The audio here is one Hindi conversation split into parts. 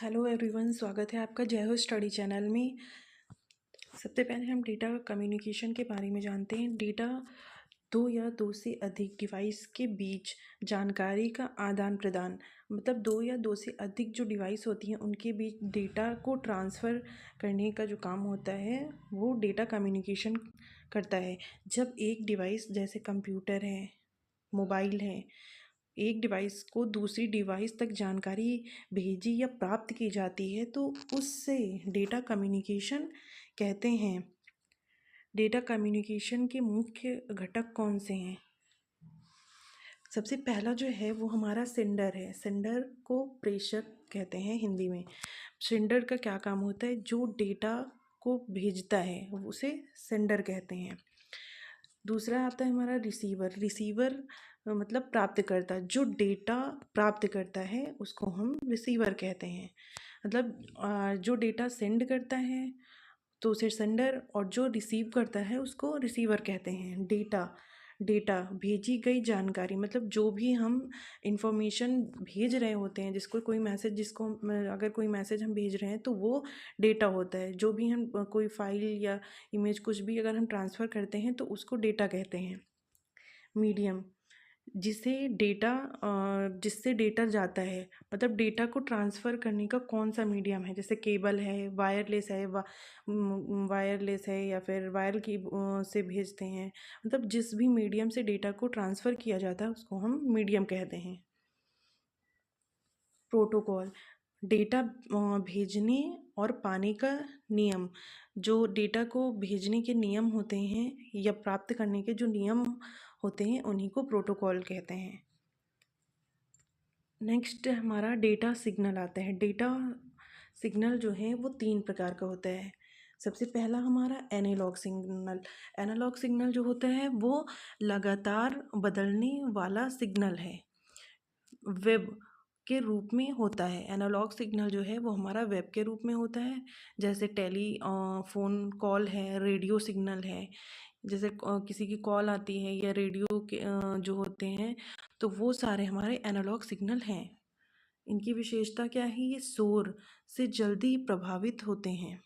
हेलो एवरीवन, स्वागत है आपका जय हो स्टडी चैनल में। सबसे पहले हम डेटा कम्युनिकेशन के बारे में जानते हैं। डेटा दो या दो से अधिक डिवाइस के बीच जानकारी का आदान प्रदान, मतलब दो या दो से अधिक जो डिवाइस होती हैं उनके बीच डेटा को ट्रांसफ़र करने का जो काम होता है वो डेटा कम्युनिकेशन करता है। जब एक डिवाइस जैसे कंप्यूटर है, मोबाइल है, एक डिवाइस को दूसरी डिवाइस तक जानकारी भेजी या प्राप्त की जाती है तो उससे डेटा कम्युनिकेशन कहते हैं। डेटा कम्युनिकेशन के मुख्य घटक कौन से हैं? सबसे पहला जो है वो हमारा सेंडर है। सेंडर को प्रेषक कहते हैं हिंदी में। सेंडर का क्या काम होता है? जो डेटा को भेजता है उसे सेंडर कहते हैं। दूसरा आता है हमारा रिसीवर। रिसीवर मतलब प्राप्तकर्ता। जो डेटा प्राप्त करता है उसको हम रिसीवर कहते हैं। मतलब जो डेटा सेंड करता है तो उसे सेंडर, और जो रिसीव करता है उसको रिसीवर कहते हैं। डेटा भेजी गई जानकारी, मतलब जो भी हम इंफॉर्मेशन भेज रहे होते हैं, अगर कोई मैसेज हम भेज रहे हैं तो वो डेटा होता है। जो भी हम कोई फाइल या इमेज कुछ भी अगर हम ट्रांसफ़र करते हैं तो उसको डेटा कहते हैं। मीडियम, जिससे डेटा जाता है, मतलब डेटा को ट्रांसफ़र करने का कौन सा मीडियम है, जैसे केबल है, वायरलेस है या फिर वायर की से भेजते हैं। मतलब जिस भी मीडियम से डेटा को ट्रांसफ़र किया जाता है उसको हम मीडियम कहते हैं। प्रोटोकॉल, डेटा भेजने और पाने का नियम। जो डेटा को भेजने के नियम होते हैं या प्राप्त करने के जो नियम होते हैं उन्हीं को प्रोटोकॉल कहते हैं। नेक्स्ट हमारा डेटा सिग्नल आता है। डेटा सिग्नल जो है वो 3 प्रकार का होता है। सबसे पहला हमारा एनालॉग सिग्नल। एनालॉग सिग्नल जो होता है वो लगातार बदलने वाला सिग्नल है, वेब के रूप में होता है। एनालॉग सिग्नल जो है वो हमारा वेब के रूप में होता है, जैसे फ़ोन कॉल है, रेडियो सिग्नल है। जैसे किसी की कॉल आती है या रेडियो के जो होते हैं तो वो सारे हमारे एनालॉग सिग्नल हैं। इनकी विशेषता क्या है? ये शोर से जल्दी प्रभावित होते हैं।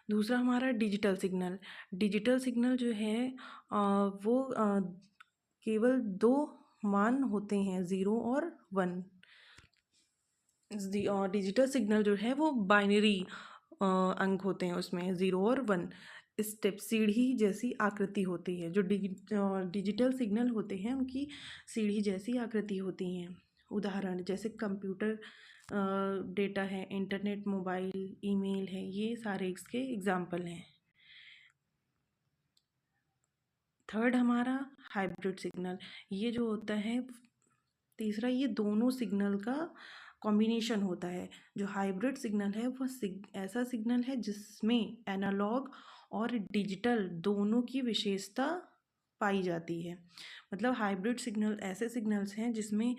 दूसरा हमारा डिजिटल सिग्नल। डिजिटल सिग्नल जो है वो केवल 2 मान होते हैं, 0 और 1। डिजिटल सिग्नल जो है वो बाइनरी अंक होते हैं, उसमें 0 और 1। स्टेप सीढ़ी जैसी आकृति होती है। जो डिजिटल सिग्नल होते हैं उनकी सीढ़ी जैसी आकृति होती हैं। उदाहरण जैसे कंप्यूटर डेटा है, इंटरनेट, मोबाइल, ईमेल है, ये सारे इसके एग्जाम्पल हैं। थर्ड हमारा हाइब्रिड सिग्नल। ये जो होता है तीसरा, ये दोनों सिग्नल का कॉम्बिनेशन होता है। जो हाइब्रिड सिग्नल है वह ऐसा सिग्नल है जिसमें एनालॉग और डिजिटल दोनों की विशेषता पाई जाती है। मतलब हाइब्रिड सिग्नल ऐसे सिग्नल्स हैं जिसमें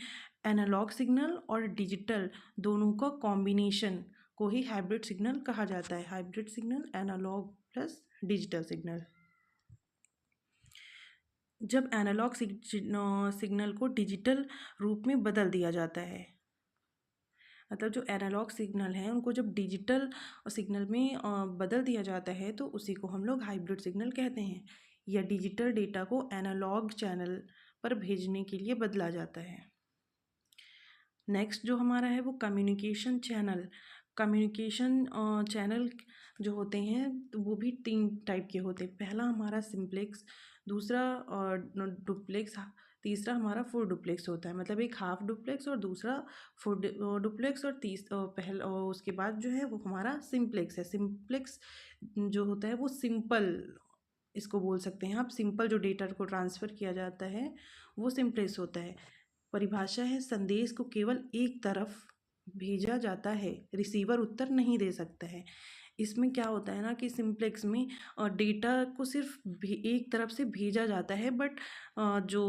एनालॉग सिग्नल और डिजिटल दोनों का कॉम्बिनेशन को ही हाइब्रिड सिग्नल कहा जाता है। Hybrid signal, analogue plus digital signal. जब एनालॉग सिग्नल को डिजिटल रूप में बदल दिया जाता है, मतलब जो एनालॉग सिग्नल हैं उनको जब डिजिटल सिग्नल में बदल दिया जाता है तो उसी को हम लोग हाइब्रिड सिग्नल कहते हैं। या डिजिटल डेटा को एनालॉग चैनल पर भेजने के लिए बदला जाता है। नेक्स्ट जो हमारा है वो कम्युनिकेशन चैनल। कम्युनिकेशन चैनल जो होते हैं तो वो भी 3 टाइप के होते हैं। पहला हमारा सिंप्लेक्स, दूसरा डुप्लेक्स, तीसरा हमारा फुल डुप्लेक्स होता है। मतलब एक हाफ डुप्लेक्स और दूसरा फुल डुप्लेक्स, और पहला उसके बाद जो है वो हमारा सिंप्लेक्स है। सिंप्लेक्स जो होता है वो सिंपल, इसको बोल सकते हैं आप। सिंपल जो डेटा को ट्रांसफ़र किया जाता है वो सिंप्लेक्स होता है। परिभाषा है, संदेश को केवल एक तरफ भेजा जाता है, रिसीवर उत्तर नहीं दे सकता है। इसमें क्या होता है ना कि सिंप्लेक्स में डेटा को सिर्फ एक तरफ से भेजा जाता है, बट जो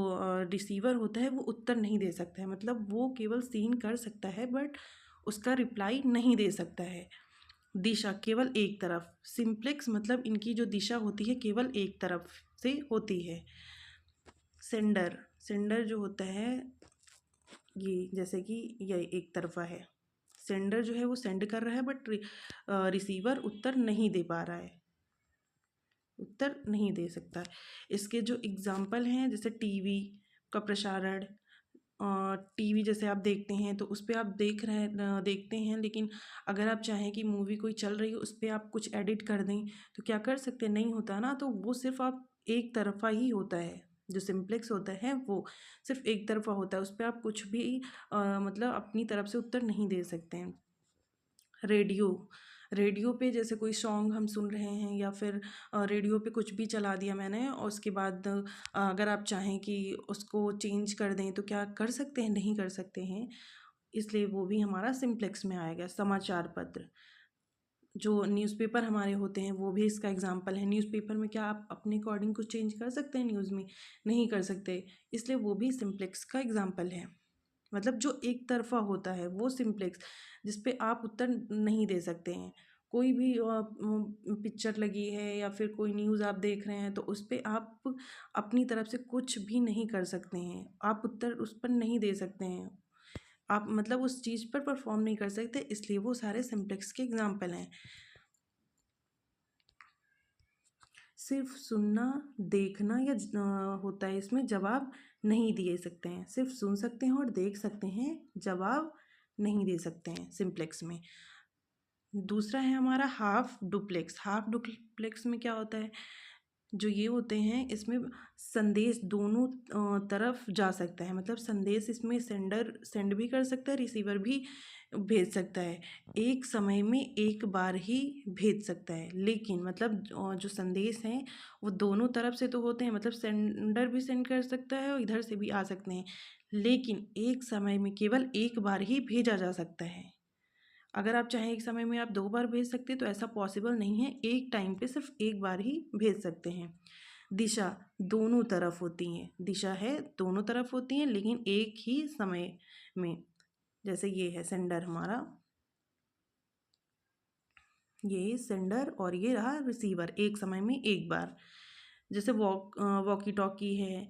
रिसीवर होता है वो उत्तर नहीं दे सकता है। मतलब वो केवल सीन कर सकता है बट उसका रिप्लाई नहीं दे सकता है। दिशा केवल एक तरफ। सिंप्लेक्स मतलब इनकी जो दिशा होती है केवल एक तरफ से होती है। सेंडर जो होता है ये जैसे कि यह एक तरफा है। सेंडर जो है वो सेंड कर रहा है बट रिसीवर उत्तर नहीं दे पा रहा है, उत्तर नहीं दे सकता है। इसके जो एग्जाम्पल हैं जैसे टीवी का प्रसारण, टीवी जैसे आप देखते हैं तो उस पर आप देखते हैं, लेकिन अगर आप चाहें कि मूवी कोई चल रही है उस पर आप कुछ एडिट कर दें तो क्या कर सकते हैं, नहीं होता ना। तो वो सिर्फ आप एक तरफा ही होता है, जो सिंप्लेक्स होता है वो सिर्फ एक तरफा होता है, उस पर आप कुछ भी मतलब अपनी तरफ से उत्तर नहीं दे सकते हैं। रेडियो, रेडियो पे जैसे कोई सॉन्ग हम सुन रहे हैं या फिर रेडियो पे कुछ भी चला दिया मैंने और उसके बाद अगर आप चाहें कि उसको चेंज कर दें तो क्या कर सकते हैं, नहीं कर सकते हैं, इसलिए वो भी हमारा सिंप्लेक्स में आएगा। समाचार पत्र, जो न्यूज़पेपर हमारे होते हैं वो भी इसका एग्जाम्पल है। न्यूज़पेपर में क्या आप अपने अकॉर्डिंग कुछ चेंज कर सकते हैं न्यूज़ में, नहीं कर सकते, इसलिए वो भी सिंप्लेक्स का एग्जाम्पल है। मतलब जो एक तरफा होता है वो सिंप्लेक्स, जिस पे आप उत्तर नहीं दे सकते हैं। कोई भी पिक्चर लगी है या फिर कोई न्यूज़ आप देख रहे हैं तो उस पे आप अपनी तरफ से कुछ भी नहीं कर सकते हैं, आप उत्तर उस पर नहीं दे सकते हैं, आप मतलब उस चीज़ पर परफॉर्म नहीं कर सकते, इसलिए वो सारे सिंप्लेक्स के एग्जाम्पल हैं। सिर्फ सुनना, देखना या होता है, इसमें जवाब नहीं दिए सकते हैं। सिर्फ सुन सकते हैं और देख सकते हैं, जवाब नहीं दे सकते हैं सिंप्लेक्स में। दूसरा है हमारा हाफ डुप्लेक्स। हाफ डुप्लेक्स में क्या होता है, जो ये होते हैं इसमें संदेश दोनों तरफ जा सकता है, मतलब संदेश इसमें सेंडर सेंड भी कर सकता है, रिसीवर भी भेज सकता है, एक समय में एक बार ही भेज सकता है। लेकिन मतलब जो संदेश हैं वो दोनों तरफ से तो होते हैं, मतलब सेंडर भी सेंड कर सकता है और इधर से भी आ सकते हैं, लेकिन एक समय में केवल एक बार ही भेजा जा सकता है। अगर आप चाहें एक समय में आप 2 बार भेज सकते हैं तो ऐसा पॉसिबल नहीं है, एक टाइम पे सिर्फ एक बार ही भेज सकते हैं। दिशा दोनों तरफ होती हैं, दिशा है दोनों तरफ होती हैं लेकिन एक ही समय में, जैसे ये है सेंडर हमारा, ये सेंडर और ये रहा रिसीवर, एक समय में एक बार। जैसे वॉकी टॉकी है,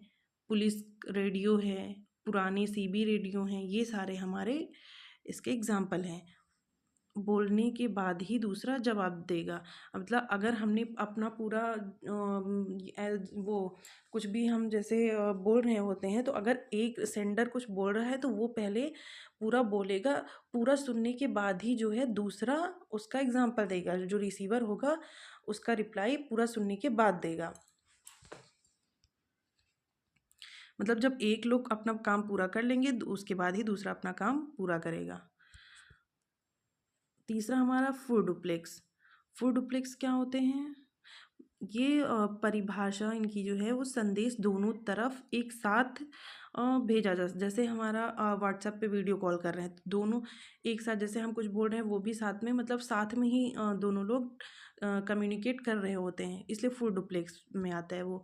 पुलिस रेडियो है, पुराने सीबी रेडियो हैं, ये सारे हमारे इसके एग्जाम्पल हैं। बोलने के बाद ही दूसरा जवाब देगा, मतलब अगर हमने अपना पूरा वो कुछ भी हम जैसे बोल रहे होते हैं तो अगर एक सेंडर कुछ बोल रहा है तो वो पहले पूरा बोलेगा, पूरा सुनने के बाद ही जो है दूसरा उसका एग्जाम्पल देगा, जो रिसीवर होगा उसका रिप्लाई पूरा सुनने के बाद देगा। मतलब जब एक लोग अपना काम पूरा कर लेंगे उसके बाद ही दूसरा अपना काम पूरा करेगा। तीसरा हमारा फुल डुप्लेक्स। फुल डुप्लेक्स क्या होते हैं, ये परिभाषा इनकी जो है वो संदेश दोनों तरफ एक साथ भेजा जा, जैसे हमारा व्हाट्सएप पे वीडियो कॉल कर रहे हैं तो दोनों एक साथ, जैसे हम कुछ बोल रहे हैं वो भी साथ में, मतलब साथ में ही दोनों लोग कम्युनिकेट कर रहे होते हैं, इसलिए फुल डुप्लेक्स में आता है वो।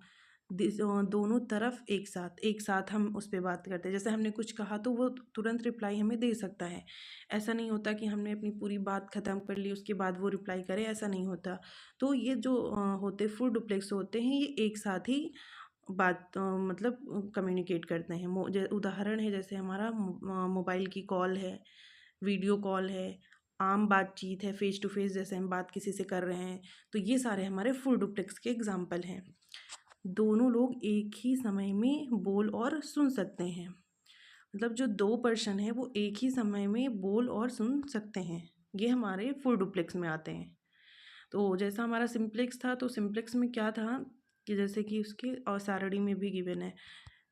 दोनों तरफ एक साथ हम उस पर बात करते हैं, जैसे हमने कुछ कहा तो वो तुरंत रिप्लाई हमें दे सकता है। ऐसा नहीं होता कि हमने अपनी पूरी बात ख़त्म कर ली उसके बाद वो रिप्लाई करे, ऐसा नहीं होता। तो ये जो होते फुल डुप्लेक्स होते हैं ये एक साथ ही बात मतलब कम्युनिकेट करते हैं। उदाहरण है जैसे हमारा मोबाइल की कॉल है, वीडियो कॉल है, आम बातचीत है, फेस टू फेस जैसे हम बात किसी से कर रहे हैं, तो ये सारे हमारे फुल डुप्लेक्स के एग्जाम्पल हैं। दोनों लोग एक ही समय में बोल और सुन सकते हैं, मतलब जो दो पर्सन है वो एक ही समय में बोल और सुन सकते हैं, ये हमारे फुल डुप्लेक्स में आते हैं। तो जैसा हमारा सिंप्लेक्स था, तो सिंप्लेक्स में क्या था कि जैसे कि उसके और सारणी में भी गिवन है,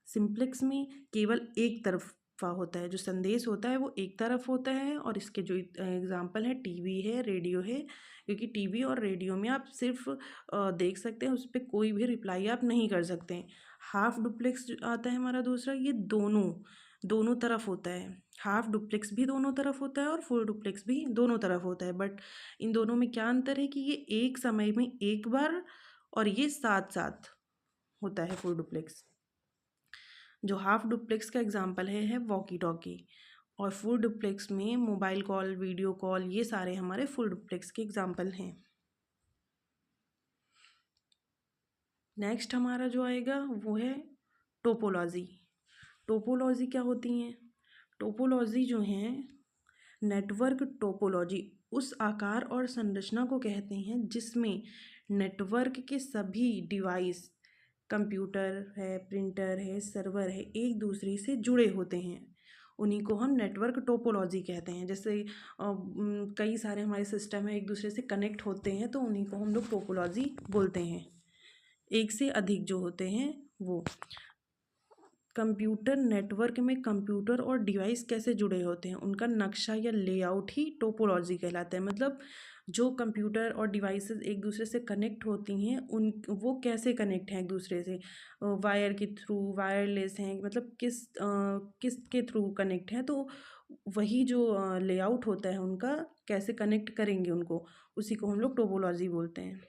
सिंप्लेक्स में केवल एक तरफा होता है, जो संदेश होता है वो एक तरफ होता है, और इसके जो एग्जाम्पल है टीवी है, रेडियो है, क्योंकि टीवी और रेडियो में आप सिर्फ देख सकते हैं, उस पर कोई भी रिप्लाई आप नहीं कर सकते हैं। हाफ डुप्लेक्स जो आता है हमारा दूसरा, ये दोनों दोनों तरफ होता है, हाफ डुप्लेक्स भी दोनों तरफ होता है और फुल डुप्लेक्स भी दोनों तरफ होता है, बट इन दोनों में क्या अंतर है कि ये एक समय में एक बार और ये साथ साथ होता है फुल डुप्लेक्स। जो हाफ डुप्लेक्स का एग्जांपल है वॉकी टॉकी, और फुल डुप्लेक्स में मोबाइल कॉल, वीडियो कॉल, ये सारे हमारे फुल डुप्लेक्स के एग्जांपल हैं। नेक्स्ट हमारा जो आएगा वो है टोपोलॉजी। टोपोलॉजी क्या होती हैं, टोपोलॉजी जो हैं नेटवर्क टोपोलॉजी उस आकार और संरचना को कहते हैं जिसमें नेटवर्क के सभी डिवाइस, कंप्यूटर है, प्रिंटर है, सर्वर है, एक दूसरे से जुड़े होते हैं। उन्हीं को हम नेटवर्क टोपोलॉजी कहते हैं। जैसे कई सारे हमारे सिस्टम है एक दूसरे से कनेक्ट होते हैं, तो उन्हीं को हम लोग टोपोलॉजी बोलते हैं। एक से अधिक जो होते हैं वो। कंप्यूटर नेटवर्क में कंप्यूटर और डिवाइस कैसे जुड़े होते हैं, उनका नक्शा या लेआउट ही टोपोलॉजी कहलाता है। मतलब जो कंप्यूटर और डिवाइसेस एक दूसरे से कनेक्ट होती हैं, उन वो कैसे कनेक्ट हैं एक दूसरे से, वायर के थ्रू, वायरलेस हैं, मतलब किस के थ्रू कनेक्ट हैं, तो वही जो लेआउट होता है उनका, कैसे कनेक्ट करेंगे उनको, उसी को हम लोग टोपोलॉजी बोलते हैं।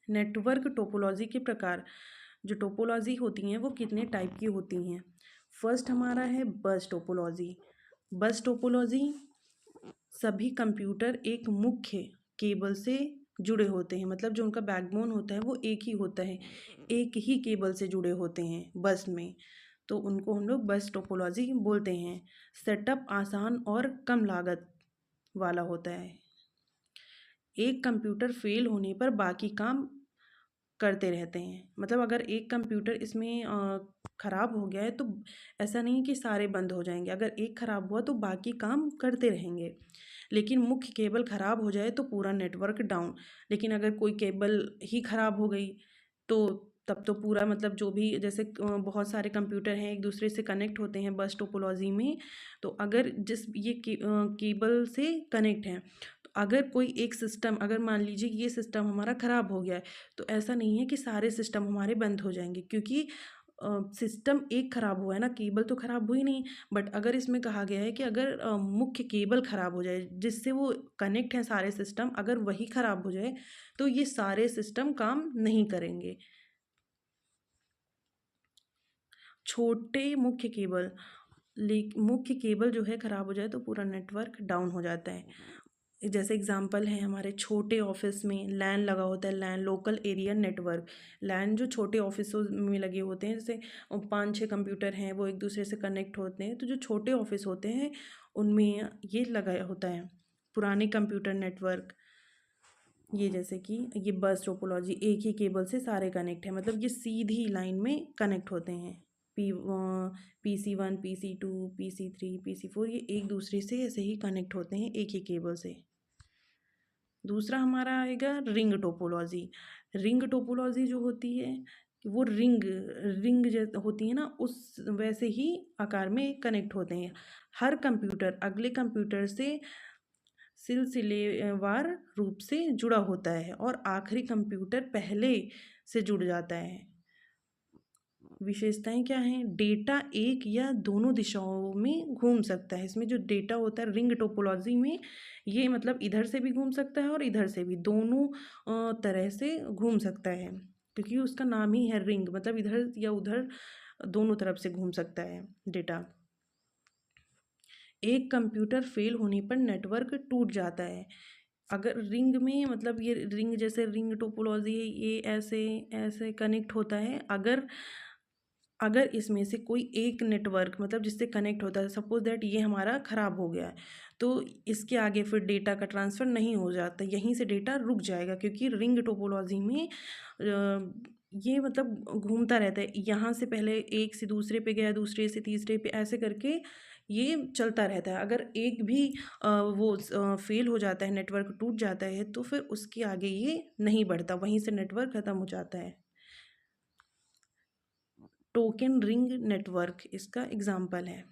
नेटवर्क टोपोलॉजी के प्रकार, जो टोपोलॉजी होती हैं वो कितने टाइप की होती हैं। फर्स्ट हमारा है बस टोपोलॉजी। बस टोपोलॉजी, सभी कंप्यूटर एक मुख्य केबल से जुड़े होते हैं, मतलब जो उनका बैकबोन होता है वो एक ही होता है, एक ही केबल से जुड़े होते हैं बस में, तो उनको हम लोग बस टोपोलॉजी बोलते हैं। सेटअप आसान और कम लागत वाला होता है। एक कंप्यूटर फेल होने पर बाकी काम करते रहते हैं। मतलब अगर एक कंप्यूटर इसमें ख़राब हो गया है तो ऐसा नहीं कि सारे बंद हो जाएंगे, अगर एक ख़राब हुआ तो बाकी काम करते रहेंगे। लेकिन मुख्य केबल ख़राब हो जाए तो पूरा नेटवर्क डाउन। लेकिन अगर कोई केबल ही ख़राब हो गई तो तब तो पूरा, मतलब जो भी, जैसे बहुत सारे कंप्यूटर हैं एक दूसरे से कनेक्ट होते हैं बस टोपोलॉजी में, तो अगर जिस ये केबल से कनेक्ट हैं, तो अगर कोई एक सिस्टम, अगर मान लीजिए ये सिस्टम हमारा ख़राब हो गया है, तो ऐसा नहीं है कि सारे सिस्टम हमारे बंद हो जाएंगे, क्योंकि सिस्टम एक ख़राब हुआ है ना, केबल तो ख़राब हुई नहीं। बट अगर इसमें कहा गया है कि अगर मुख्य केबल ख़राब हो जाए जिससे वो कनेक्ट हैं सारे सिस्टम, अगर वही ख़राब हो जाए तो ये सारे सिस्टम काम नहीं करेंगे। छोटे मुख्य केबल, मुख्य केबल जो है ख़राब हो जाए तो पूरा नेटवर्क डाउन हो जाता है। जैसे एग्जांपल है हमारे छोटे ऑफिस में लैन लगा होता है, लैन लोकल एरिया नेटवर्क। लैन जो छोटे ऑफिसों में लगे होते हैं, जैसे 5-6 कंप्यूटर हैं वो एक दूसरे से कनेक्ट होते हैं, तो जो छोटे ऑफिस होते हैं उनमें ये लगा होता है पुराने कंप्यूटर नेटवर्क। ये जैसे कि ये बस टोपोलॉजी, एक ही केबल से सारे कनेक्ट हैं, मतलब ये सीधी लाइन में कनेक्ट होते हैं। PC1, PC2, PC3, PC4, ये एक दूसरे से ऐसे ही कनेक्ट होते हैं एक ही केबल से। दूसरा हमारा आएगा रिंग टोपोलॉजी। रिंग टोपोलॉजी जो होती है वो रिंग रिंग जैसे होती है ना, उस वैसे ही आकार में कनेक्ट होते हैं। हर कंप्यूटर अगले कंप्यूटर से सिलसिलेवार रूप से जुड़ा होता है और आखिरी कंप्यूटर पहले से जुड़ जाता है। विशेषताएं क्या हैं? डेटा एक या दोनों दिशाओं में घूम सकता है। इसमें जो डेटा होता है रिंग टोपोलॉजी में, ये मतलब इधर से भी घूम सकता है और इधर से भी, दोनों तरह से घूम सकता है, क्योंकि उसका नाम ही है रिंग, मतलब इधर या उधर दोनों तरफ से घूम सकता है डेटा। एक कंप्यूटर फेल होने पर नेटवर्क टूट जाता है। अगर रिंग में, मतलब ये रिंग जैसे रिंग टोपोलॉजी है, ये ऐसे ऐसे कनेक्ट होता है। अगर अगर इसमें से कोई एक नेटवर्क, मतलब जिससे कनेक्ट होता है, सपोज दैट ये हमारा ख़राब हो गया है, तो इसके आगे फिर डेटा का ट्रांसफ़र नहीं हो जाता, यहीं से डेटा रुक जाएगा, क्योंकि रिंग टोपोलॉजी में ये मतलब घूमता रहता है। यहाँ से पहले एक से दूसरे पे गया, दूसरे से तीसरे पे, ऐसे करके ये चलता रहता है। अगर एक भी वो फेल हो जाता है, नेटवर्क टूट जाता है, तो फिर उसके आगे ये नहीं बढ़ता, वहीं से नेटवर्क ख़त्म हो जाता है। टोकन रिंग नेटवर्क इसका एग्जाम्पल है।